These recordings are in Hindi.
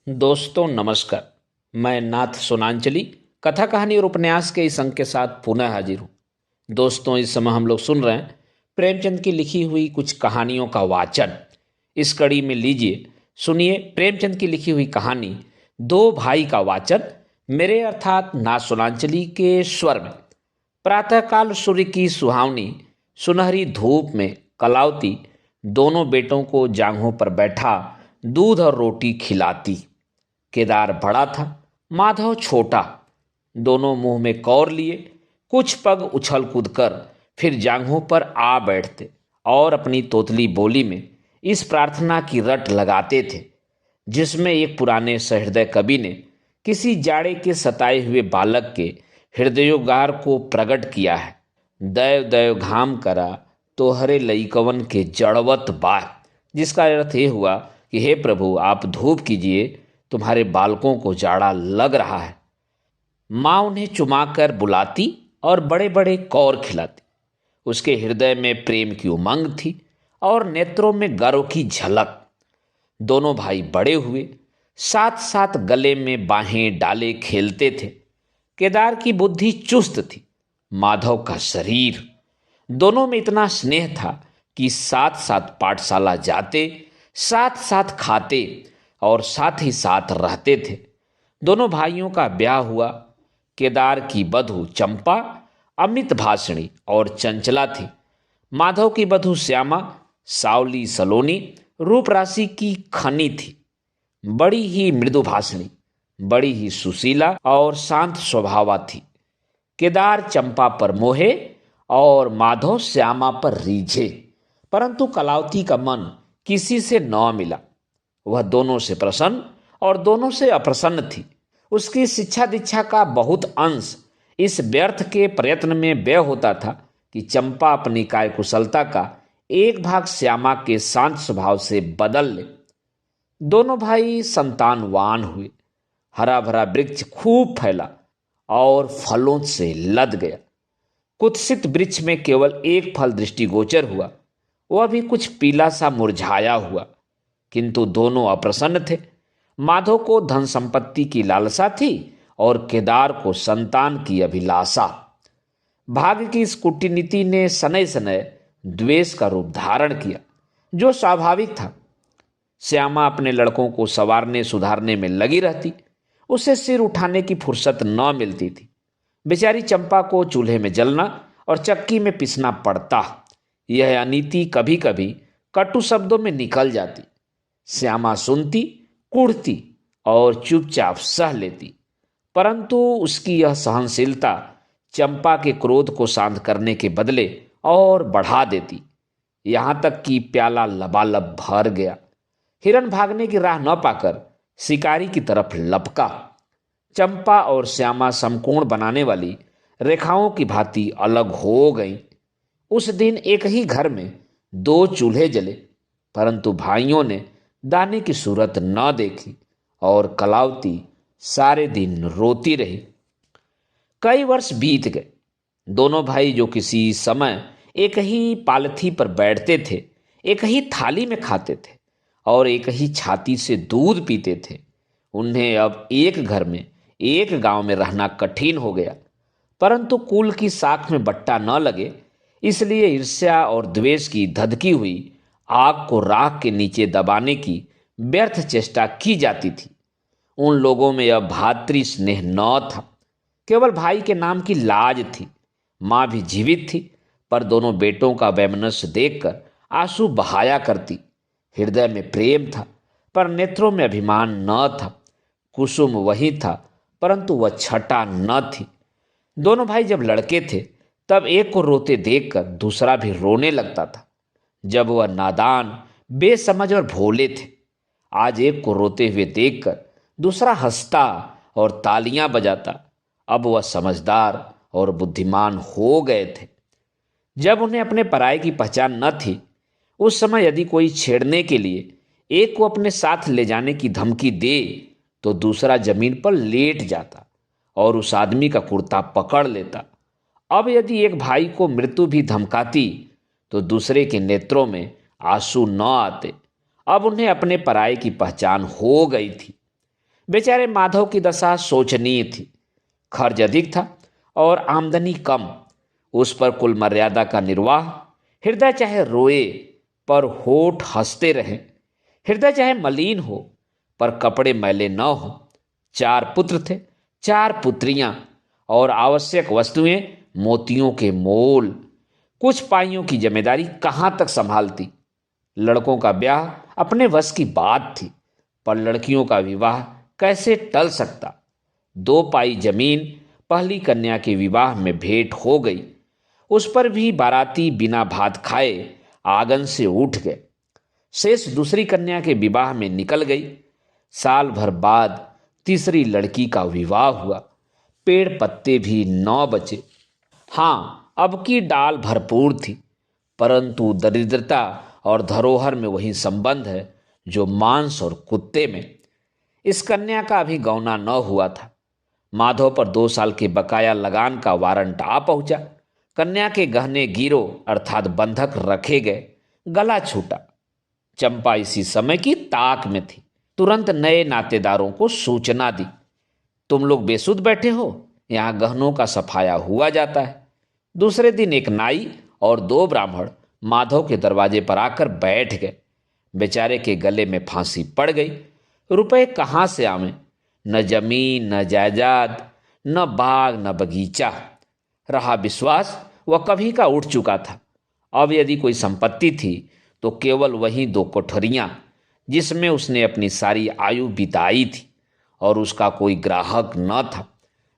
दोस्तों नमस्कार। मैं नाथ सोनांचली कथा कहानी और उपन्यास के इस अंक के साथ पुनः हाजिर हूँ। दोस्तों इस समय हम लोग सुन रहे हैं प्रेमचंद की लिखी हुई कुछ कहानियों का वाचन। इस कड़ी में लीजिए सुनिए प्रेमचंद की लिखी हुई कहानी दो भाई का वाचन मेरे अर्थात नाथ सोनांचली के स्वर में। प्रातःकाल सूर्य की सुहावनी सुनहरी धूप में कलावती दोनों बेटों को जांघों पर बैठा दूध और रोटी खिलाती। केदार बड़ा था, माधव छोटा। दोनों मुंह में कौर लिए कुछ पग उछल कूद कर फिर जांघों पर आ बैठते और अपनी तोतली बोली में इस प्रार्थना की रट लगाते थे जिसमें एक पुराने सहृदय कवि ने किसी जाड़े के सताए हुए बालक के हृदयोगार को प्रकट किया है। दैव दैव घाम करा तो हरे लईकवन के जड़वत बाह, जिसका अर्थ ये हुआ कि हे प्रभु आप धूप कीजिए, तुम्हारे बालकों को जाड़ा लग रहा है। माँ उन्हें चुमाकर बुलाती और बड़े बड़े कौर खिलाती। उसके हृदय में प्रेम की उमंग थी और नेत्रों में गर्व की झलक। दोनों भाई बड़े हुए, साथ साथ गले में बाहें डाले खेलते थे। केदार की बुद्धि चुस्त थी, माधव का शरीर। दोनों में इतना स्नेह था कि साथ साथ पाठशाला जाते, साथ साथ खाते और साथ ही साथ रहते थे। दोनों भाइयों का ब्याह हुआ। केदार की बधू चंपा अमित भाषणी और चंचला थी। माधव की बधू श्यामा सावली सलोनी रूप राशि की खनी थी। बड़ी ही मृदु भाषणी, बड़ी ही सुशीला और शांत स्वभावा थी। केदार चंपा पर मोहे और माधव श्यामा पर रीझे, परंतु कलावती का मन किसी से न मिला। वह दोनों से प्रसन्न और दोनों से अप्रसन्न थी। उसकी शिक्षा दीक्षा का बहुत अंश इस व्यर्थ के प्रयत्न में व्यय होता था कि चंपा अपनी काय कुशलता का एक भाग श्यामा के शांत स्वभाव से बदल ले। दोनों भाई संतानवान हुए। हरा भरा वृक्ष खूब फैला और फलों से लद गया। कुत्सित वृक्ष में केवल एक फल दृष्टिगोचर हुआ, वह भी कुछ पीला सा मुरझाया हुआ। किंतु दोनों अप्रसन्न थे। माधव को धन संपत्ति की लालसा थी और केदार को संतान की अभिलाषा। भाग्य की इस कूटनीति ने सनय सनय द्वेष का रूप धारण किया, जो स्वाभाविक था। श्यामा अपने लड़कों को संवारने सुधारने में लगी रहती, उसे सिर उठाने की फुर्सत न मिलती थी। बेचारी चंपा को चूल्हे में जलना और चक्की में पिसना पड़ता। यह अनीति कभी कभी कटु शब्दों में निकल जाती। श्यामा सुनती, कुढ़ती और चुपचाप सह लेती, परंतु उसकी यह सहनशीलता चंपा के क्रोध को शांत करने के बदले और बढ़ा देती। यहां तक कि प्याला लबालब भर गया। हिरन भागने की राह न पाकर शिकारी की तरफ लपका। चंपा और श्यामा समकोण बनाने वाली रेखाओं की भांति अलग हो गईं। उस दिन एक ही घर में दो चूल्हे जले, परंतु भाइयों ने दाने की सूरत न देखी और कलावती सारे दिन रोती रही। कई वर्ष बीत गए। दोनों भाई जो किसी समय एक ही पालथी पर बैठते थे, एक ही थाली में खाते थे और एक ही छाती से दूध पीते थे, उन्हें अब एक घर में एक गांव में रहना कठिन हो गया। परंतु कुल की साख में बट्टा न लगे, इसलिए ईर्ष्या और द्वेष की धधकी हुई आग को राख के नीचे दबाने की व्यर्थ चेष्टा की जाती थी। उन लोगों में अब भातृ स्नेह न था, केवल भाई के नाम की लाज थी। माँ भी जीवित थी, पर दोनों बेटों का वैमनस्य देखकर आंसू बहाया करती। हृदय में प्रेम था, पर नेत्रों में अभिमान न था। कुसुम वही था, परंतु वह छटा न थी। दोनों भाई जब लड़के थे, तब एक को रोते देखकर दूसरा भी रोने लगता था। जब वह नादान, बेसमझ और भोले थे, आज एक को रोते हुए देखकर दूसरा हंसता और तालियां बजाता। अब वह समझदार और बुद्धिमान हो गए थे। जब उन्हें अपने पराये की पहचान न थी, उस समय यदि कोई छेड़ने के लिए एक को अपने साथ ले जाने की धमकी दे, तो दूसरा जमीन पर लेट जाता और उस आदमी का कुर्ता पकड़ लेता। अब यदि एक भाई को मृत्यु भी धमकाती, तो दूसरे के नेत्रों में आंसू न आते। अब उन्हें अपने पराये की पहचान हो गई थी। बेचारे माधव की दशा शोचनीय थी। खर्च अधिक था और आमदनी कम। उस पर कुल मर्यादा का निर्वाह। हृदय चाहे रोए पर होठ हंसते रहे, हृदय चाहे मलिन हो पर कपड़े मैले न हो। 4 पुत्र थे, 4 पुत्रियां, और आवश्यक वस्तुएं मोतियों के मोल। कुछ पाइयों की जिम्मेदारी कहाँ तक संभालती। लड़कों का ब्याह अपने वश की बात थी, पर लड़कियों का विवाह कैसे टल सकता। 2 पाई जमीन पहली कन्या के विवाह में भेंट हो गई। उस पर भी बाराती बिना भात खाए आंगन से उठ गए। शेष दूसरी कन्या के विवाह में निकल गई। साल भर बाद तीसरी लड़की का विवाह हुआ। पेड़ पत्ते भी न बचे। हाँ, अब की डाल भरपूर थी, परंतु दरिद्रता और धरोहर में वही संबंध है जो मांस और कुत्ते में। इस कन्या का अभी गौना न हुआ था। माधव पर 2 साल के बकाया लगान का वारंट आ पहुंचा। कन्या के गहने गिरो अर्थात बंधक रखे गए। गला छूटा। चंपा इसी समय की ताक में थी। तुरंत नए नातेदारों को सूचना दी, तुम लोग बेसुध बैठे हो, यहाँ गहनों का सफाया हुआ जाता है। दूसरे दिन एक नाई और 2 ब्राह्मण माधव के दरवाजे पर आकर बैठ गए। बेचारे के गले में फांसी पड़ गई। रुपए कहाँ से आवे? न जमीन, न जायदाद, न बाग, न बगीचा। रहा विश्वास, वह कभी का उठ चुका था। अब यदि कोई संपत्ति थी तो केवल वही 2 कोठरियां जिसमें उसने अपनी सारी आयु बिताई थी, और उसका कोई ग्राहक न था।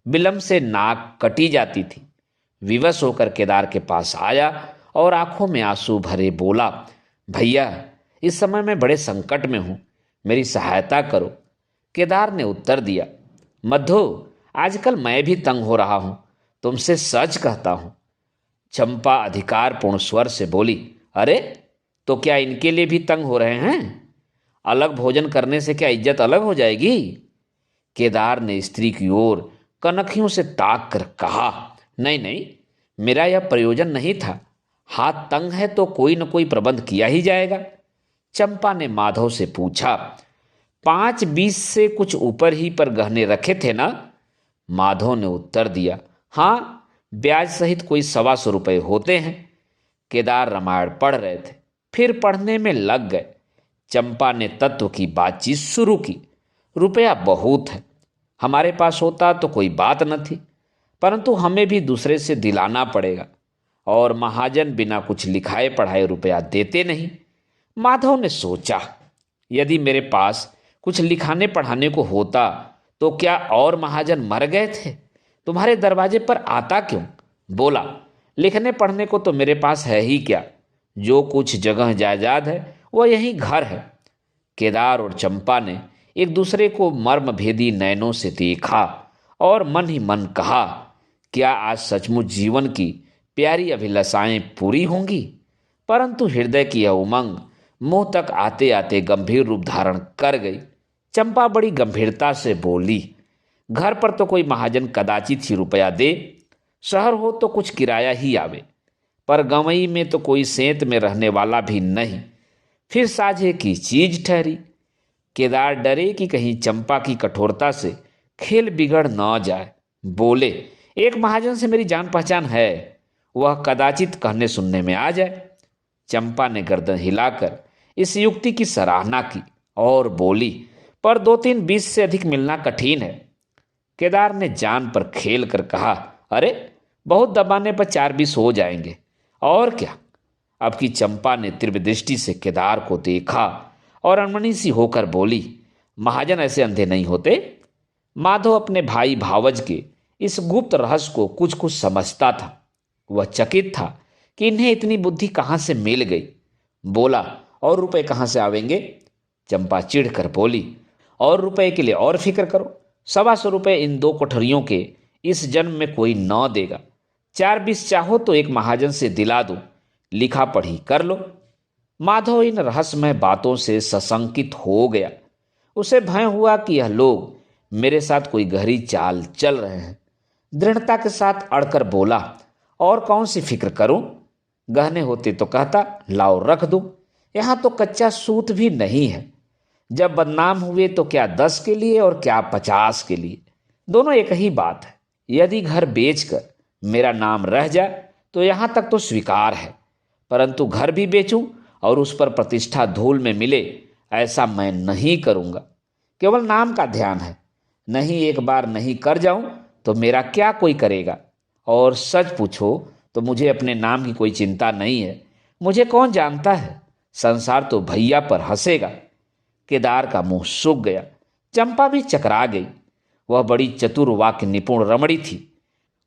विलंब से नाक कटी जाती थी। विवश होकर केदार के पास आया और आंखों में आंसू भरे बोला, भैया, इस समय मैं बड़े संकट में हूं, मेरी सहायता करो। केदार ने उत्तर दिया, मधु, आजकल मैं भी तंग हो रहा हूं, तुमसे सच कहता हूं। चंपा अधिकारपूर्ण स्वर से बोली, अरे, तो क्या इनके लिए भी तंग हो रहे हैं? अलग भोजन करने से क्या इज्जत अलग हो जाएगी? केदार ने स्त्री की ओर कनखियों से ताक कर कहा, नहीं नहीं, मेरा यह प्रयोजन नहीं था। हाथ तंग है तो कोई न कोई प्रबंध किया ही जाएगा। चंपा ने माधव से पूछा, 5-20 से कुछ ऊपर ही पर गहने रखे थे ना? माधव ने उत्तर दिया, हाँ, ब्याज सहित कोई 125 रुपये होते हैं। केदार रामायण पढ़ रहे थे, फिर पढ़ने में लग गए। चंपा ने तत्व की बातचीत शुरू की। रुपया बहुत है, हमारे पास होता तो कोई बात न थी, परंतु हमें भी दूसरे से दिलाना पड़ेगा, और महाजन बिना कुछ लिखाए पढ़ाए रुपया देते नहीं। माधव ने सोचा, यदि मेरे पास कुछ लिखाने पढ़ाने को होता तो क्या और महाजन मर गए थे? तुम्हारे दरवाजे पर आता क्यों? बोला, लिखने पढ़ने को तो मेरे पास है ही क्या, जो कुछ जगह जायदाद है वह यही घर है। केदार और चंपा ने एक दूसरे को मर्म भेदी नयनों से देखा और मन ही मन कहा, क्या आज सचमुच जीवन की प्यारी अभिलाषाएं पूरी होंगी? परंतु हृदय की यह उमंग मुंह तक आते आते गंभीर रूप धारण कर गई। चंपा बड़ी गंभीरता से बोली, घर पर तो कोई महाजन कदाचित ही रुपया दे, शहर हो तो कुछ किराया ही आवे, पर गंवई में तो कोई सेंत में रहने वाला भी नहीं, फिर साझे की चीज ठहरी। केदार डरे कि कहीं चंपा की कठोरता से खेल बिगड़ न जाए। बोले, एक महाजन से मेरी जान पहचान है, वह कदाचित कहने सुनने में आ जाए। चंपा ने गर्दन हिलाकर इस युक्ति की सराहना की और बोली, पर 2-3-20 से अधिक मिलना कठिन है। केदार ने जान पर खेल कर कहा, अरे, बहुत दबाने पर 4-20 हो जाएंगे, और क्या। अब की चंपा ने तीव्र दृष्टि से केदार को देखा और अनमनी सी होकर बोली, महाजन ऐसे अंधे नहीं होते। माधव अपने भाई भावज के इस गुप्त रहस्य को कुछ कुछ समझता था। वह चकित था कि इन्हें इतनी बुद्धि कहाँ से मिल गई। बोला, और रुपए कहाँ से आवेंगे? चंपा चिढ़कर बोली, और रुपए के लिए और फिक्र करो, 125 रुपये इन 2 कोठरियों के इस जन्म में कोई न देगा। 4-20 चाहो तो एक महाजन से दिला दो, लिखा पढ़ी कर लो। माधव इन रहस्यमय बातों से सशंकित हो गया। उसे भय हुआ कि यह लोग मेरे साथ कोई गहरी चाल चल रहे हैं। दृढ़ता के साथ अड़कर बोला, और कौन सी फिक्र करूं? गहने होते तो कहता, लाओ रख दूं, यहां तो कच्चा सूत भी नहीं है। जब बदनाम हुए तो क्या 10 के लिए और क्या 50 के लिए, दोनों एक ही बात है। यदि घर बेचकर मेरा नाम रह जाए तो यहां तक तो स्वीकार है, परंतु घर भी बेचूं और उस पर प्रतिष्ठा धूल में मिले, ऐसा मैं नहीं करूंगा। केवल नाम का ध्यान है, नहीं एक बार नहीं कर जाऊं तो मेरा क्या कोई करेगा। और सच पूछो तो मुझे अपने नाम की कोई चिंता नहीं है। मुझे कौन जानता है, संसार तो भैया पर हंसेगा। केदार का मुंह सूख गया। चंपा भी चकरा गई। वह बड़ी चतुर वाक्य निपुण रमणी थी।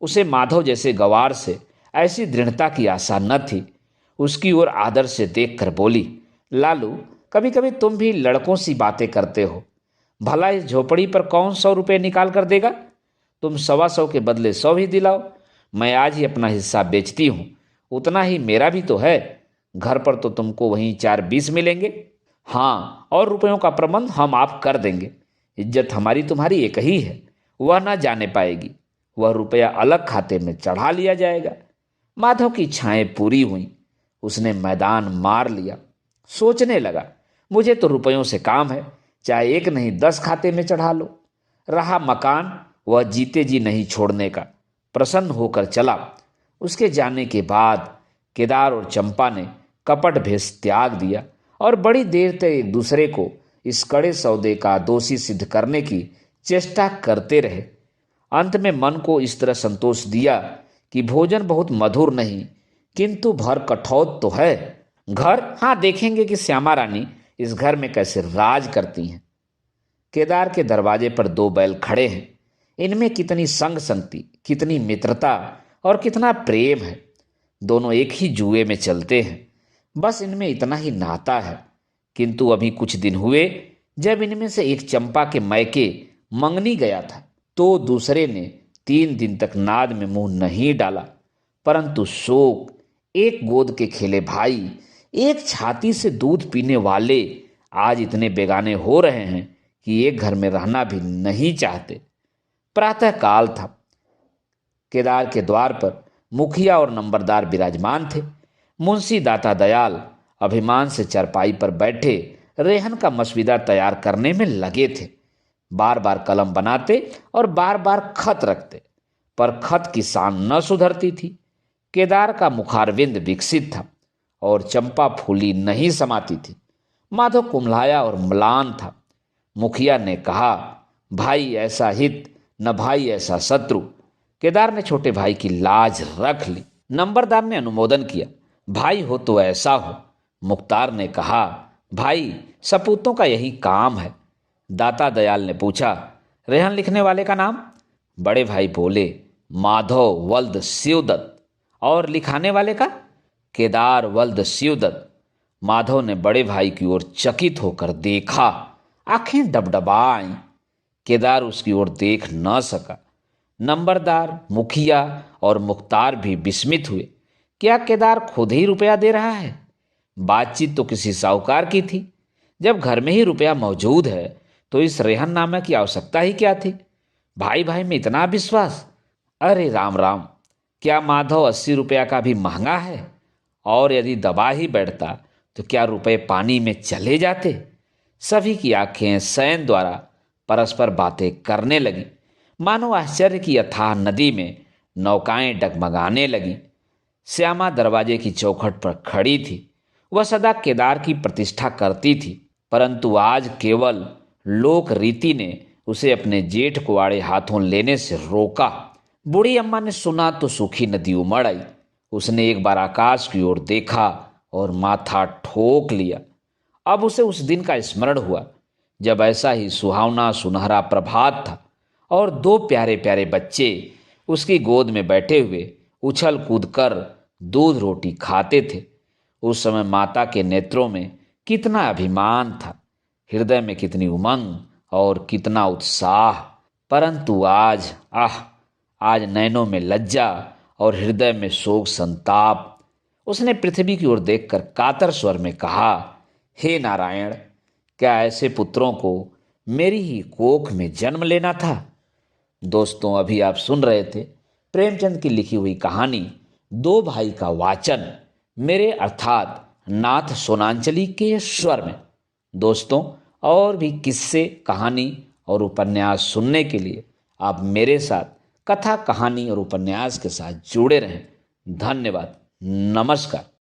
उसे माधव जैसे गवार से ऐसी दृढ़ता की आशा न थी। उसकी ओर आदर से देखकर बोली, लालू, कभी कभी तुम भी लड़कों सी बातें करते हो। भला इस झोपड़ी पर कौन 100 रुपये निकाल कर देगा? तुम 125 के बदले 100 ही दिलाओ। मैं आज ही अपना हिस्सा बेचती हूँ, उतना ही मेरा भी तो है। घर पर तो तुमको वहीं 4-20 मिलेंगे। हाँ, और रुपयों का प्रबंध हम आप कर देंगे। इज्जत हमारी तुम्हारी एक ही है, वह ना जाने पाएगी। वह रुपया अलग खाते में चढ़ा लिया जाएगा। माधव की इच्छाएं पूरी हुई। उसने मैदान मार लिया। सोचने लगा, मुझे तो रुपयों से काम है, चाहे 1 नहीं 10 खाते में चढ़ा लो। रहा मकान, वह जीते जी नहीं छोड़ने का। प्रसन्न होकर चला। उसके जाने के बाद केदार और चंपा ने कपट भेष त्याग दिया और बड़ी देर तक एक दूसरे को इस कड़े सौदे का दोषी सिद्ध करने की चेष्टा करते रहे। अंत में मन को इस तरह संतोष दिया कि भोजन बहुत मधुर नहीं, किंतु भर कठौत तो है। घर, हाँ, देखेंगे कि श्यामा रानी इस घर में कैसे राज करती हैं। केदार के दरवाजे पर 2 बैल खड़े हैं। इनमें कितनी संग संगति, कितनी मित्रता और कितना प्रेम है। दोनों एक ही जुए में चलते हैं, बस इनमें इतना ही नाता है। किंतु अभी कुछ दिन हुए जब इनमें से एक चंपा के मैके मंगनी गया था तो दूसरे ने 3 दिन तक नाद में मुंह नहीं डाला। परंतु शोक, एक गोद के खेले भाई, एक छाती से दूध पीने वाले आज इतने बेगाने हो रहे हैं कि एक घर में रहना भी नहीं चाहते। प्रातः काल था। केदार के द्वार पर मुखिया और नंबरदार विराजमान थे। मुंशी दाता दयाल अभिमान से चरपाई पर बैठे रेहन का मसविदा तैयार करने में लगे थे। बार बार कलम बनाते और बार बार खत रखते, पर खत की शान न सुधरती थी। केदार का मुखारविंद विकसित था और चंपा फूली नहीं समाती थी। माधव कुम्हलाया और म्लान था। मुखिया ने कहा, भाई ऐसा हित न भाई ऐसा शत्रु। केदार ने छोटे भाई की लाज रख ली। नंबरदार ने अनुमोदन किया, भाई हो तो ऐसा हो। मुख्तार ने कहा, भाई सपूतों का यही काम है। दाता दयाल ने पूछा, रेहन लिखने वाले का नाम? बड़े भाई बोले, माधव वल्द शिवदत्त। और लिखाने वाले का? केदार वल्द शिवदत्त। माधव ने बड़े भाई की ओर चकित होकर देखा। आंखें डबडबाईं। केदार उसकी ओर देख न सका। नंबरदार, मुखिया और मुख्तार भी विस्मित हुए। क्या केदार खुद ही रुपया दे रहा है? बातचीत तो किसी साहूकार की थी। जब घर में ही रुपया मौजूद है तो इस रेहननामे की आवश्यकता ही क्या थी? भाई भाई में इतना विश्वास? अरे राम राम, क्या माधव 80 रुपया का भी महंगा है? और यदि दबा ही बैठता तो क्या रुपए पानी में चले जाते? सभी की आंखें शयन द्वारा परस्पर बातें करने लगी, मानो आश्चर्य की अथाह नदी में नौकाएं डगमगाने लगी। श्यामा दरवाजे की चौखट पर खड़ी थी। वह सदा केदार की प्रतिष्ठा करती थी, परंतु आज केवल लोक रीति ने उसे अपने जेठ को आड़े हाथों लेने से रोका। बूढ़ी अम्मा ने सुना तो सूखी नदी उमड़ आई। उसने एक बार आकाश की ओर देखा और माथा ठोक लिया। अब उसे उस दिन का स्मरण हुआ जब ऐसा ही सुहावना सुनहरा प्रभात था और 2 प्यारे प्यारे बच्चे उसकी गोद में बैठे हुए उछल कूद कर दूध रोटी खाते थे। उस समय माता के नेत्रों में कितना अभिमान था, हृदय में कितनी उमंग और कितना उत्साह। परंतु आज आज नैनों में लज्जा और हृदय में शोक संताप। उसने पृथ्वी की ओर देखकर कातर स्वर में कहा, हे नारायण, क्या ऐसे पुत्रों को मेरी ही कोख में जन्म लेना था? दोस्तों, अभी आप सुन रहे थे प्रेमचंद की लिखी हुई कहानी 2 भाई का वाचन, मेरे अर्थात नाथ सोनांचली के स्वर में। दोस्तों, और भी किस्से, कहानी और उपन्यास सुनने के लिए आप मेरे साथ कथा, कहानी और उपन्यास के साथ जुड़े रहें। धन्यवाद। नमस्कार।